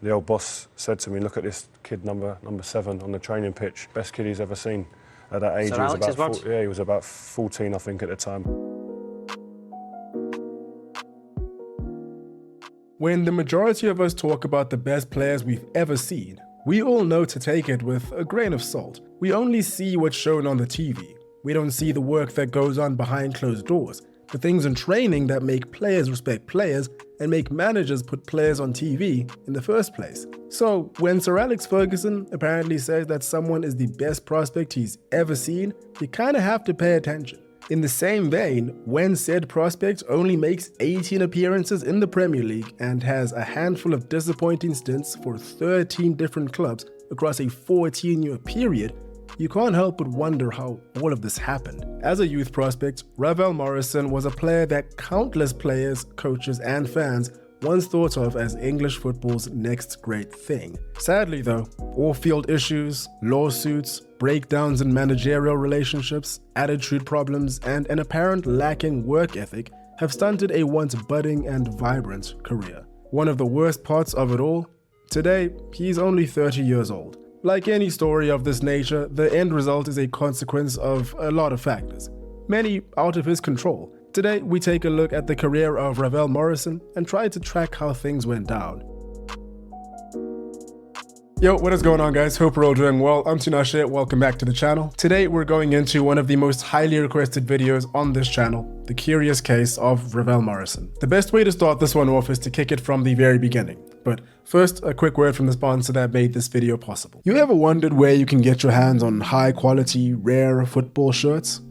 The old boss said to me, look at this kid number 7 on the training pitch. Best kid he's ever seen. At that age, he was about 14, I think, at the time. When the majority of us talk about the best players we've ever seen, we all know to take it with a grain of salt. We only see what's shown on the TV. We don't see the work that goes on behind closed doors, the things in training that make players respect players and make managers put players on TV in the first place. So when Sir Alex Ferguson apparently says that someone is the best prospect he's ever seen, you kinda have to pay attention. In the same vein, when said prospect only makes 18 appearances in the Premier League and has a handful of disappointing stints for 13 different clubs across a 14-year period, you can't help but wonder how all of this happened. As a youth prospect, Ravel Morrison was a player that countless players, coaches and fans once thought of as English football's next great thing. Sadly though, off-field issues, lawsuits, breakdowns in managerial relationships, attitude problems, and an apparent lacking work ethic have stunted a once budding and vibrant career. One of the worst parts of it all? Today, he's only 30 years old. Like any story of this nature, the end result is a consequence of a lot of factors, many out of his control. Today, we take a look at the career of Ravel Morrison and try to track how things went down. Yo, what is going on guys? Hope we're all doing well. I'm Tinashe, welcome back to the channel. Today we're going into one of the most highly requested videos on this channel, the curious case of Ravel Morrison. The best way to start this one off is to kick it from the very beginning. But first, a quick word from the sponsor that made this video possible. You ever wondered where you can get your hands on high quality, rare football shirts?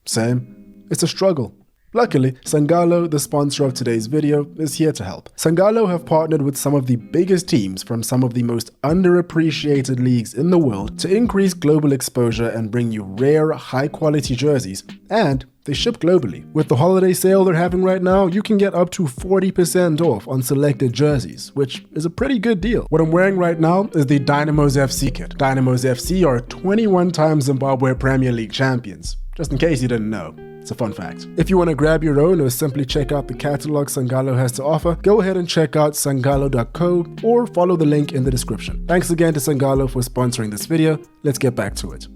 Same. It's a struggle. Luckily, Sangalo, the sponsor of today's video, is here to help. Sangalo have partnered with some of the biggest teams from some of the most underappreciated leagues in the world to increase global exposure and bring you rare, high-quality jerseys, and they ship globally. With the holiday sale they're having right now, you can get up to 40% off on selected jerseys, which is a pretty good deal. What I'm wearing right now is the Dynamos FC kit. Dynamos FC are 21-time Zimbabwe Premier League champions, just in case you didn't know. It's a fun fact. If you want to grab your own or simply check out the catalog Sangalo has to offer, go ahead and check out sangalo.co or follow the link in the description. Thanks again to Sangalo for sponsoring this video. Let's get back to it.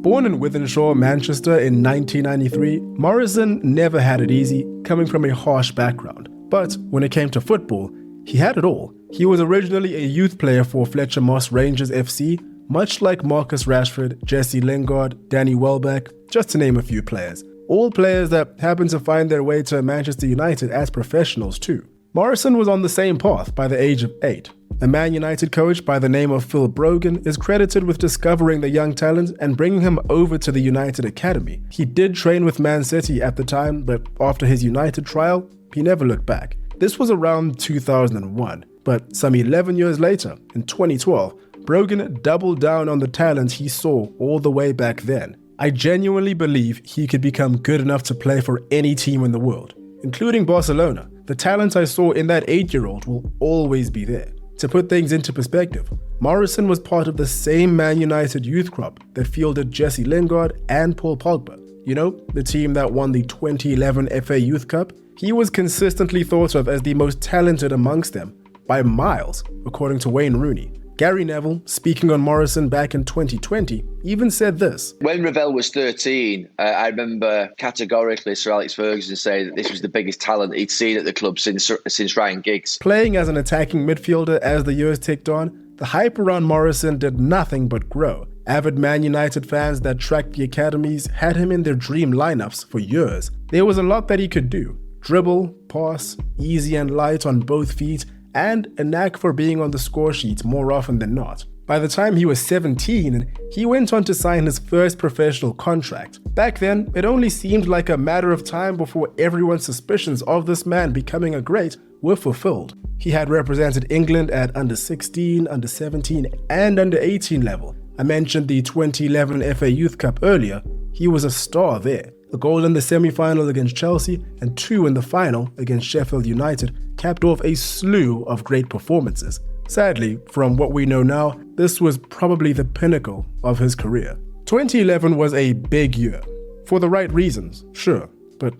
Born in Wythenshawe, Manchester in 1993, Morrison never had it easy, coming from a harsh background. But when it came to football, he had it all. He was originally a youth player for Fletcher Moss Rangers FC, much like Marcus Rashford, Jesse Lingard, Danny Welbeck, just to name a few players. All players that happened to find their way to Manchester United as professionals too. Morrison was on the same path by the age of 8. A Man United coach by the name of Phil Brogan is credited with discovering the young talent and bringing him over to the United Academy. He did train with Man City at the time, but after his United trial, he never looked back. This was around 2001, but some 11 years later, in 2012, Brogan doubled down on the talent he saw all the way back then. I genuinely believe he could become good enough to play for any team in the world, including Barcelona. The talent I saw in that 8-year-old will always be there. To put things into perspective, Morrison was part of the same Man United youth crop that fielded Jesse Lingard and Paul Pogba. You know, the team that won the 2011 FA Youth Cup? He was consistently thought of as the most talented amongst them, by miles, according to Wayne Rooney. Gary Neville, speaking on Morrison back in 2020, even said this. When Ravel was 13, I remember categorically Sir Alex Ferguson saying that this was the biggest talent he'd seen at the club since Ryan Giggs. Playing as an attacking midfielder as the years ticked on, the hype around Morrison did nothing but grow. Avid Man United fans that tracked the academies had him in their dream lineups for years. There was a lot that he could do. Dribble, pass, easy and light on both feet, and a knack for being on the score sheet more often than not. By the time he was 17, he went on to sign his first professional contract. Back then, it only seemed like a matter of time before everyone's suspicions of this man becoming a great were fulfilled. He had represented England at under 16, under 17, and under 18 level. I mentioned the 2011 FA Youth Cup earlier. He was a star there. A goal in the semi-final against Chelsea and 2 in the final against Sheffield United capped off a slew of great performances. Sadly, from what we know now, this was probably the pinnacle of his career. 2011 was a big year. For the right reasons, sure, but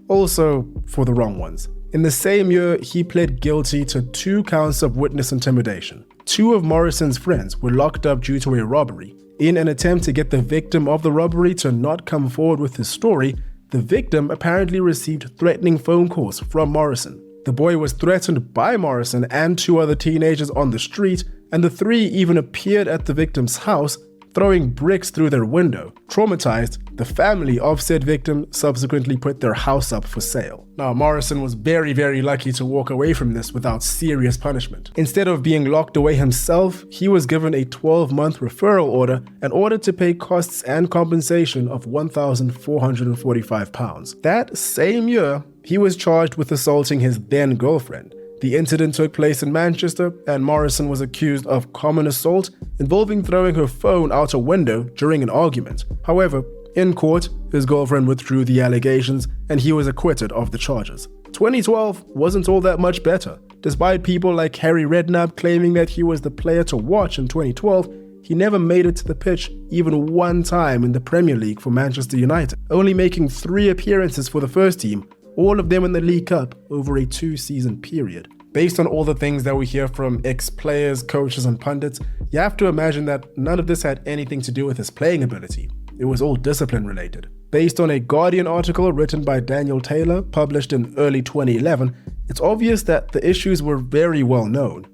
also for the wrong ones. In the same year, he pled guilty to 2 counts of witness intimidation. 2 of Morrison's friends were locked up due to a robbery. In an attempt to get the victim of the robbery to not come forward with his story, the victim apparently received threatening phone calls from Morrison. The boy was threatened by Morrison and 2 other teenagers on the street, and the 3 even appeared at the victim's house, throwing bricks through their window. Traumatized, the family of said victim subsequently put their house up for sale. Now, Morrison was very lucky to walk away from this without serious punishment. Instead of being locked away himself, he was given a 12-month referral order and ordered to pay costs and compensation of £1,445. That same year, he was charged with assaulting his then girlfriend. The incident took place in Manchester, and Morrison was accused of common assault involving throwing her phone out a window during an argument. However, in court, his girlfriend withdrew the allegations and he was acquitted of the charges. 2012 wasn't all that much better. Despite people like Harry Redknapp claiming that he was the player to watch in 2012, he never made it to the pitch even one time in the Premier League for Manchester United, only making 3 appearances for the first team, all of them in the League Cup over a 2-season period. Based on all the things that we hear from ex-players, coaches and pundits, you have to imagine that none of this had anything to do with his playing ability. It was all discipline related. Based on a Guardian article written by Daniel Taylor, published in early 2011, it's obvious that the issues were very well known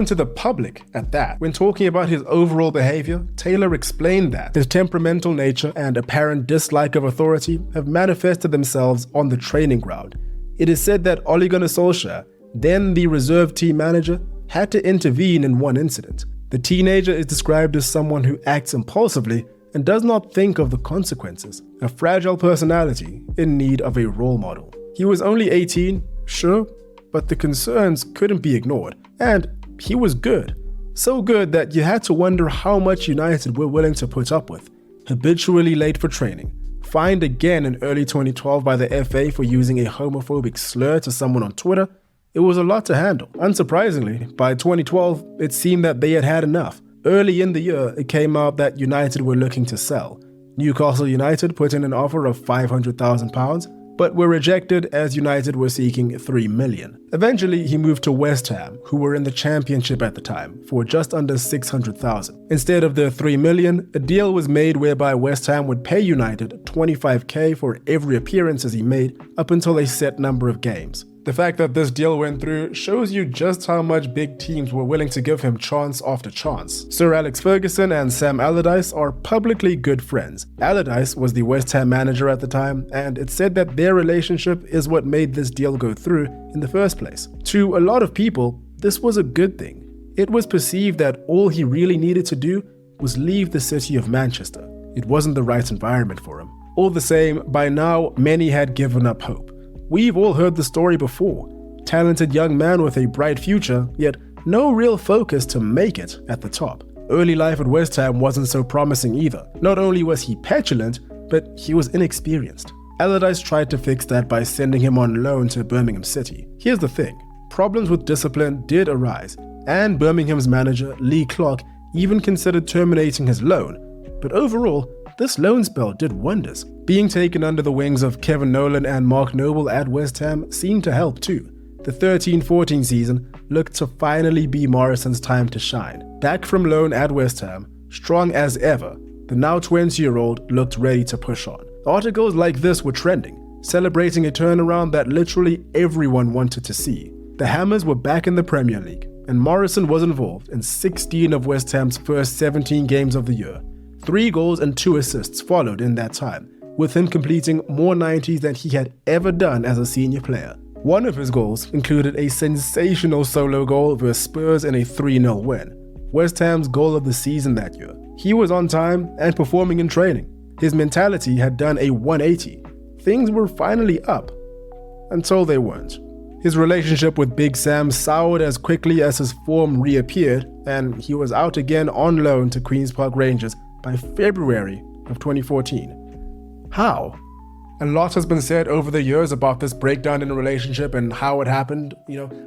to the public at that. When talking about his overall behavior, Taylor explained that his temperamental nature and apparent dislike of authority have manifested themselves on the training ground. It is said that Ole Gunnar Solskjaer, then the reserve team manager, had to intervene in one incident. The teenager is described as someone who acts impulsively and does not think of the consequences, a fragile personality in need of a role model. He was only 18, sure, but the concerns couldn't be ignored, and he was good. So good that you had to wonder how much United were willing to put up with. Habitually late for training, fined again in early 2012 by the FA for using a homophobic slur to someone on Twitter. It was a lot to handle. Unsurprisingly, by 2012, it seemed that they had had enough. Early in the year, it came out that United were looking to sell. Newcastle United put in an offer of £500,000, but were rejected as United were seeking $3 million. Eventually, he moved to West Ham, who were in the Championship at the time, for just under $600,000. Instead of the $3 million, a deal was made whereby West Ham would pay United $25,000 for every appearance he made up until a set number of games. The fact that this deal went through shows you just how much big teams were willing to give him chance after chance. Sir Alex Ferguson and Sam Allardyce are publicly good friends. Allardyce was the West Ham manager at the time, and it's said that their relationship is what made this deal go through in the first place. To a lot of people, this was a good thing. It was perceived that all he really needed to do was leave the city of Manchester. It wasn't the right environment for him. All the same, by now, many had given up hope. We've all heard the story before. Talented young man with a bright future, yet no real focus to make it at the top. Early life at West Ham wasn't so promising either. Not only was he petulant, but he was inexperienced. Allardyce tried to fix that by sending him on loan to Birmingham City. Here's the thing, problems with discipline did arise, and Birmingham's manager, Lee Clark, even considered terminating his loan. But overall, this loan spell did wonders. Being taken under the wings of Kevin Nolan and Mark Noble at West Ham seemed to help too. The 13-14 season looked to finally be Morrison's time to shine. Back from loan at West Ham, strong as ever, the now 20-year-old looked ready to push on. Articles like this were trending, celebrating a turnaround that literally everyone wanted to see. The Hammers were back in the Premier League, and Morrison was involved in 16 of West Ham's first 17 games of the year. 3 goals and 2 assists followed in that time, with him completing more 90s than he had ever done as a senior player. One of his goals included a sensational solo goal versus Spurs in a 3-0 win, West Ham's goal of the season that year. He was on time and performing in training. His mentality had done a 180. Things were finally up, until they weren't. His relationship with Big Sam soured as quickly as his form reappeared, and he was out again on loan to Queen's Park Rangers by February of 2014. How? A lot has been said over the years about this breakdown in a relationship and how it happened.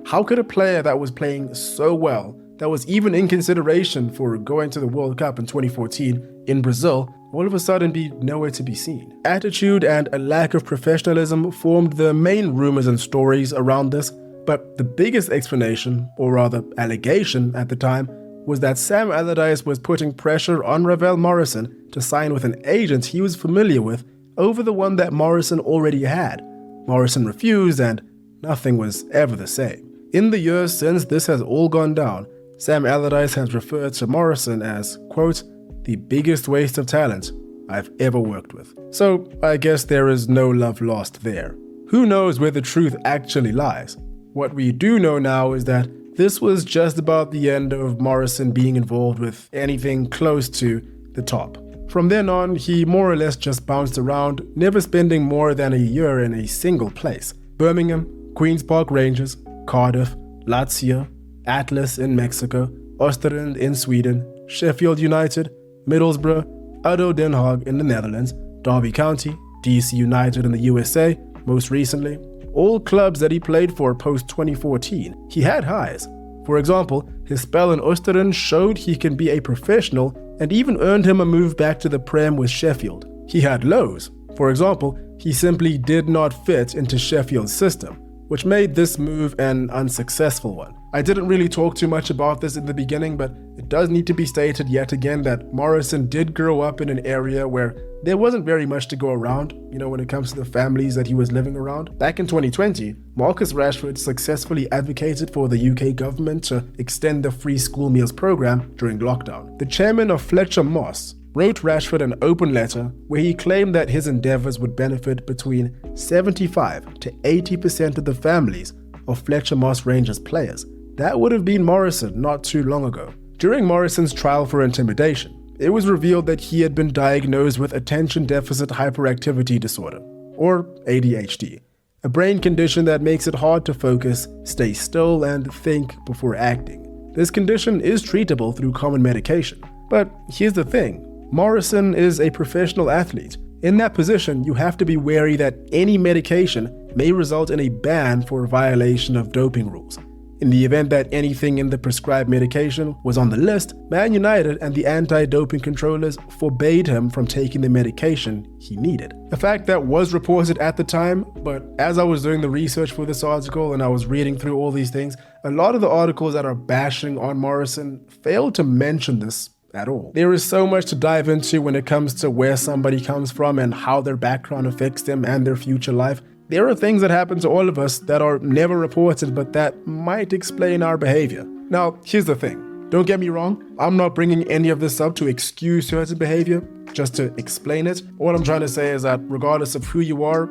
How could a player that was playing so well that was even in consideration for going to the World Cup in 2014 in Brazil, all of a sudden be nowhere to be seen. Attitude and a lack of professionalism formed the main rumors and stories around this, but the biggest explanation, or rather allegation at the time, was that Sam Allardyce was putting pressure on Ravel Morrison to sign with an agent he was familiar with over the one that Morrison already had. Morrison refused, and nothing was ever the same. In the years since this has all gone down, Sam Allardyce has referred to Morrison as, quote, the biggest waste of talent I've ever worked with. So I guess there is no love lost there. Who knows where the truth actually lies? What we do know now is that this was just about the end of Morrison being involved with anything close to the top. From then on, he more or less just bounced around, never spending more than a year in a single place. Birmingham, Queen's Park Rangers, Cardiff, Lazio, Atlas in Mexico, Osterend in Sweden, Sheffield United, Middlesbrough, ADO Den Haag in the Netherlands, Derby County, DC United in the USA, most recently. All clubs that he played for post-2014. He had highs. For example, his spell in Osterend showed he can be a professional and even earned him a move back to the Prem with Sheffield. He had lows. For example, he simply did not fit into Sheffield's system, which made this move an unsuccessful one. I didn't really talk too much about this in the beginning, but it does need to be stated yet again that Morrison did grow up in an area where there wasn't very much to go around, when it comes to the families that he was living around. Back in 2020, Marcus Rashford successfully advocated for the UK government to extend the free school meals program during lockdown. The chairman of Fletcher Moss wrote Rashford an open letter where he claimed that his endeavors would benefit between 75 to 80% of the families of Fletcher Moss Rangers players. That would have been Morrison not too long ago. During Morrison's trial for intimidation, it was revealed that he had been diagnosed with attention deficit hyperactivity disorder, or ADHD, a brain condition that makes it hard to focus, stay still, and think before acting. This condition is treatable through common medication. But here's the thing, Morrison is a professional athlete. In that position, you have to be wary that any medication may result in a ban for violation of doping rules. In the event that anything in the prescribed medication was on the list, Man United and the anti-doping controllers forbade him from taking the medication he needed. A fact that was reported at the time, but as I was doing the research for this article and I was reading through all these things, a lot of the articles that are bashing on Morrison failed to mention this at all. There is so much to dive into when it comes to where somebody comes from and how their background affects them and their future life. There are things that happen to all of us that are never reported, but that might explain our behavior. Now, here's the thing. Don't get me wrong, I'm not bringing any of this up to excuse certain behavior, just to explain it. All I'm trying to say is that regardless of who you are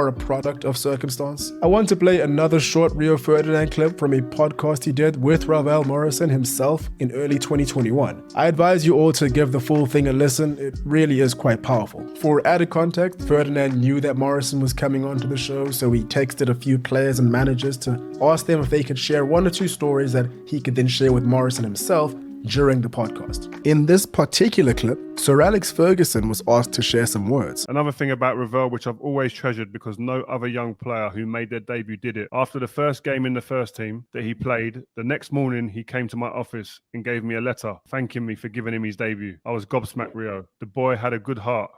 a product of circumstance. I want to play another short Rio Ferdinand clip from a podcast he did with Ravel Morrison himself in early 2021. I advise you all to give the full thing a listen, it really is quite powerful. For added context, Ferdinand knew that Morrison was coming onto the show, so he texted a few players and managers to ask them if they could share one or two stories that he could then share with Morrison himself during the podcast. In this particular clip, Sir Alex Ferguson was asked to share some words. Another thing about Ravel, which I've always treasured because no other young player who made their debut did it. After the first game in the first team that he played, the next morning he came to my office and gave me a letter thanking me for giving him his debut. I was gobsmacked, Rio. The boy had a good heart.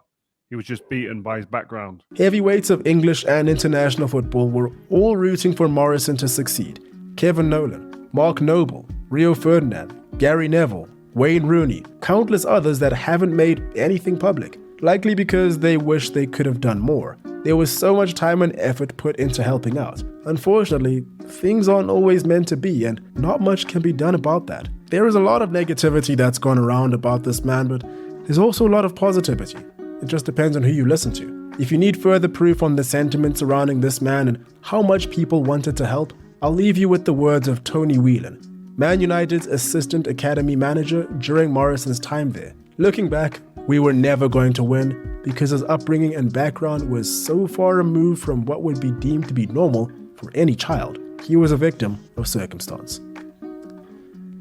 He was just beaten by his background. Heavyweights of English and international football were all rooting for Morrison to succeed. Kevin Nolan, Mark Noble, Rio Ferdinand, Gary Neville, Wayne Rooney, countless others that haven't made anything public, likely because they wish they could have done more. There was so much time and effort put into helping out. Unfortunately, things aren't always meant to be, and not much can be done about that. There is a lot of negativity that's gone around about this man, but there's also a lot of positivity. It just depends on who you listen to. If you need further proof on the sentiment surrounding this man and how much people wanted to help, I'll leave you with the words of Tony Whelan, Man United's assistant academy manager during Morrison's time there. Looking back, we were never going to win because his upbringing and background was so far removed from what would be deemed to be normal for any child. He was a victim of circumstance.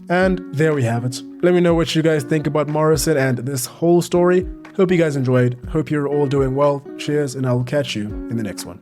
And there we have it. Let me know what you guys think about Morrison and this whole story. Hope you guys enjoyed. Hope you're all doing well. Cheers, and I'll catch you in the next one.